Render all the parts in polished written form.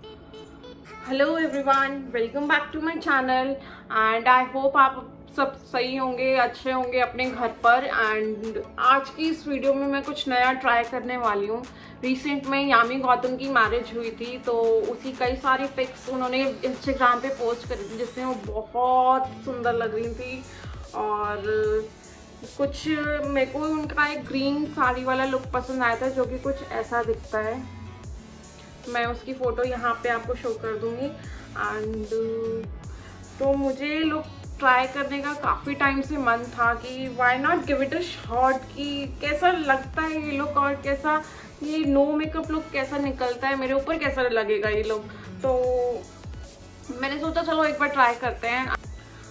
Hello everyone, welcome back to my channel and I hope आप सब सही होंगे, अच्छे होंगे अपने घर पर। एंड आज की इस वीडियो में मैं कुछ नया ट्राई करने वाली हूँ। रिसेंट में यामी गौतम की मैरिज हुई थी, तो उसी कई सारी पिक्स उन्होंने इंस्टाग्राम पे पोस्ट करी थी जिसमें वो बहुत सुंदर लग रही थी। और कुछ मेरे को उनका एक ग्रीन साड़ी वाला लुक पसंद आया था जो कि कुछ ऐसा दिखता है। मैं उसकी फ़ोटो यहाँ पे आपको शो कर दूँगी। एंड तो मुझे लुक ट्राई करने का काफ़ी टाइम से मन था कि why not give it a shot, कि कैसा लगता है ये लुक और कैसा ये नो मेकअप लुक कैसा निकलता है, मेरे ऊपर कैसा लगेगा ये लुक। तो मैंने सोचा चलो एक बार ट्राई करते हैं।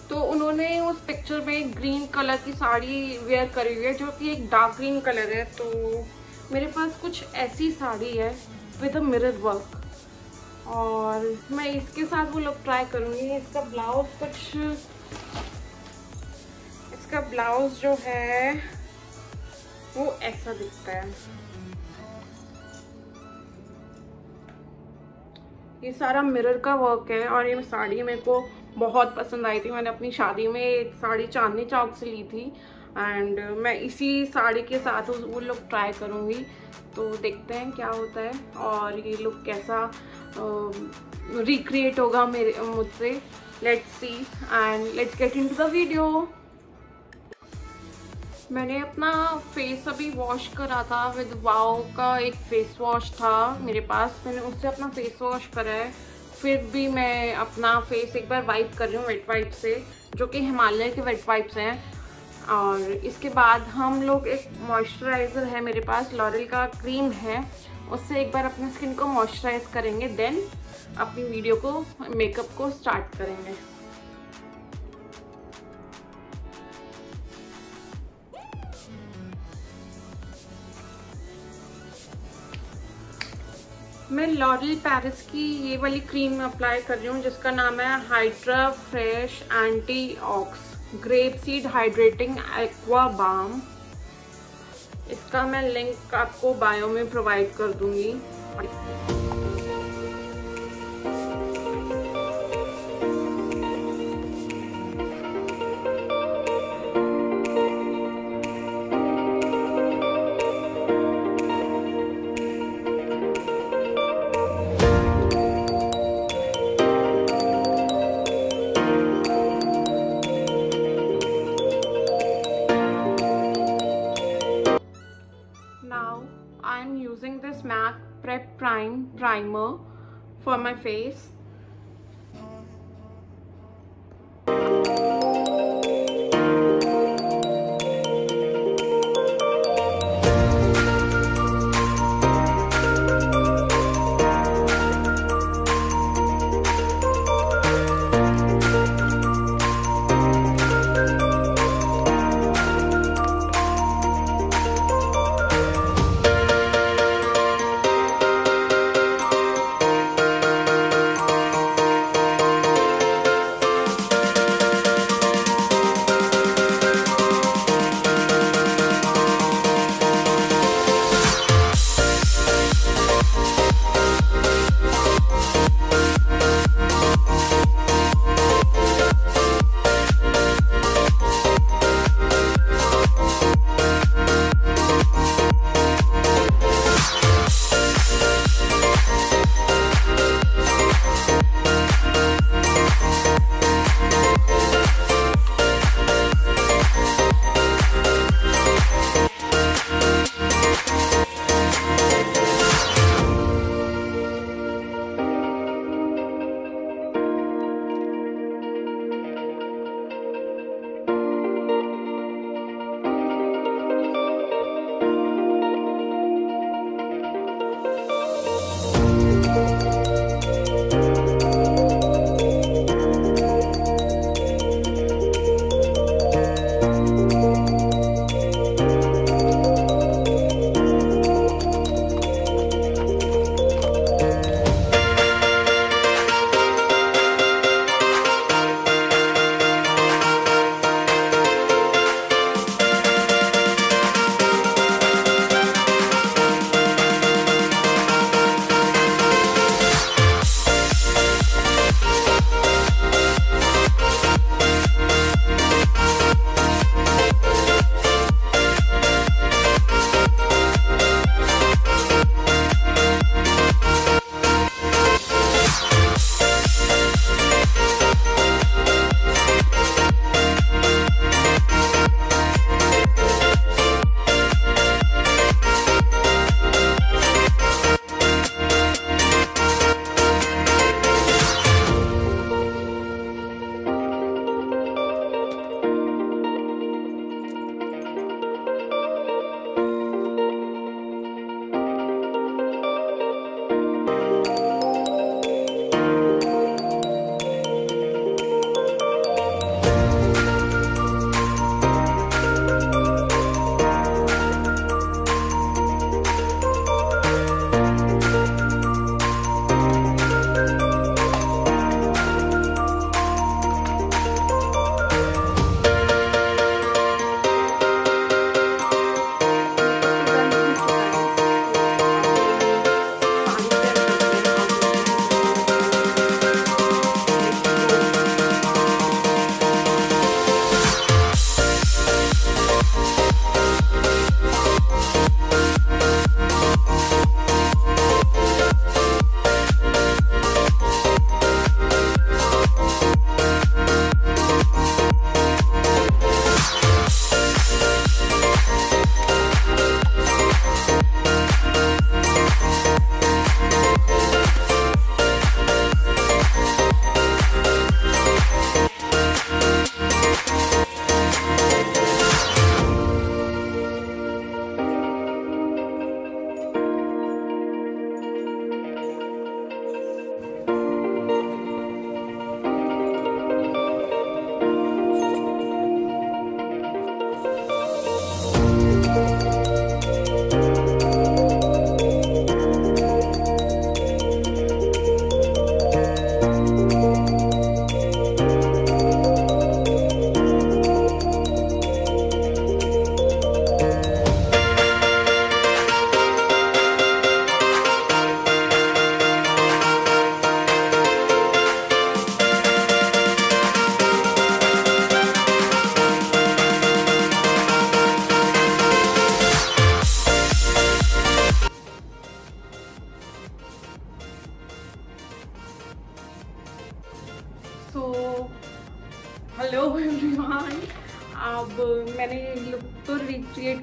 तो उन्होंने उस पिक्चर में ग्रीन कलर की साड़ी वेयर करी हुई है जो कि एक डार्क ग्रीन कलर है। तो मेरे पास कुछ ऐसी साड़ी है विद अ मिरर वर्क और मैं इसके साथ वो लुक ट्राई करूँगी। इसका ब्लाउज जो है वो ऐसा दिखता है। ये सारा मिरर का वर्क है और ये साड़ी मेरे को बहुत पसंद आई थी। मैंने अपनी शादी में एक साड़ी चांदनी चौक से ली थी एंड मैं इसी साड़ी के साथ वो लुक ट्राई करूँगी। तो देखते हैं क्या होता है और ये लुक कैसा रिक्रिएट होगा मुझसे। Let's see and let's get into the video. मैंने अपना फेस अभी वॉश करा था विद वाओ का एक फेस वॉश था मेरे पास, मैंने उससे अपना फेस वॉश करा है। फिर भी मैं अपना फेस एक बार वाइप कर रही हूँ वेट वाइप से, जो कि हिमालय के वेट वाइप्स हैं। और इसके बाद हम लोग एक मॉइस्चराइज़र है मेरे पास, लॉरियल का क्रीम है, उससे एक बार अपनी स्किन को मॉइस्चराइज करेंगे, देन अपनी वीडियो को मेकअप को स्टार्ट करेंगे। मैं लॉरियल पेरिस की ये वाली क्रीम अप्लाई कर रही हूँ जिसका नाम है Hydra Fresh anti ox grape seed hydrating aqua balm. इसका मैं लिंक आपको बायो में प्रोवाइड कर दूंगी। Now I am using this MAC Prep Primer for my face.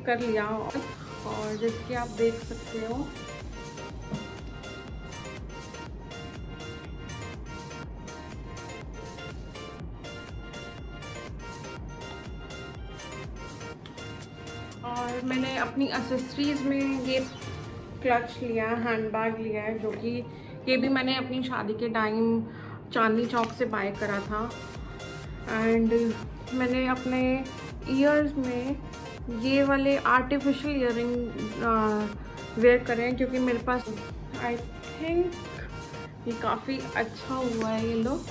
कर लिया और जैसे कि आप देख सकते हो और मैंने अपनी एक्सेसरीज में ये क्लच लिया है, हैंड बैग लिया है, जो कि ये भी मैंने अपनी शादी के टाइम चांदनी चौक से बाय करा था। एंड मैंने अपने ईयर्स में ये वाले आर्टिफिशियल ईयरिंग वेयर करे हैं, क्योंकि मेरे पास आई थिंक ये काफ़ी अच्छा हुआ है ये लुक।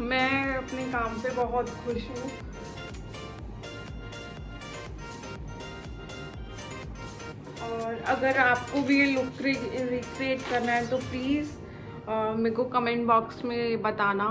मैं अपने काम से बहुत खुश हूँ। और अगर आपको भी ये लुक रिक्रिएट करना है तो प्लीज़ मेरे को कमेंट बॉक्स में बताना।